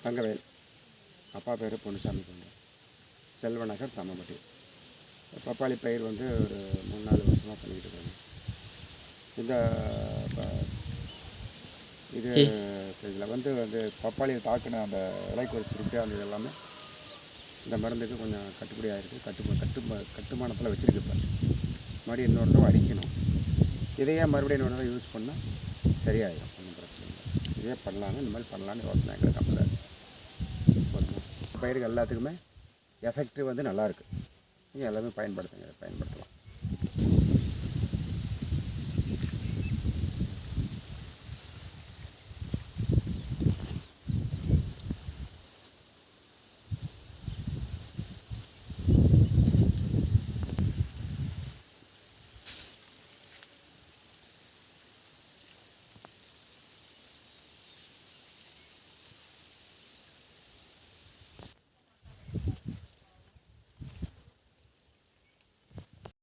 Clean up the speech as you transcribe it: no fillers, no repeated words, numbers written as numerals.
தங்கவேல், அப்பா பேர் பொன்னுசாமி கொண்டேன், செல்வநகர், தம்மம்பட்டி. பப்பாளி பயிர் வந்து ஒரு 3-4 வருஷமாக பண்ணிக்கிட்டு இருக்காங்க. இந்த இது இதில் வந்து பப்பாளியை தாக்குன அந்த இலை குறிச்சிருக்கு, அந்த இது எல்லாமே இந்த மருந்துக்கு கொஞ்சம் கட்டுப்படி ஆகிருக்கு. கட்டுமானத்தில் வச்சுருக்கு. இப்போ மறுபடியும் இன்னொரு தடவை அடிக்கணும். இதையே மறுபடியும் இன்னொரு தடவை யூஸ் பண்ணால் சரியாயிடும், ஒன்றும் பிரச்சனை இல்லை. இதே பண்ணலான்னு இந்த மாதிரி பண்ணலான்னு யோசனை எங்களுக்கு நம்மள போதுமா. பயிர்கள் எல்லாத்துக்குமே எஃபெக்ட் வந்து நல்லாயிருக்கு. நீங்கள் எல்லாமே பயன்படுத்துங்க, பயன்படுத்தலாம்.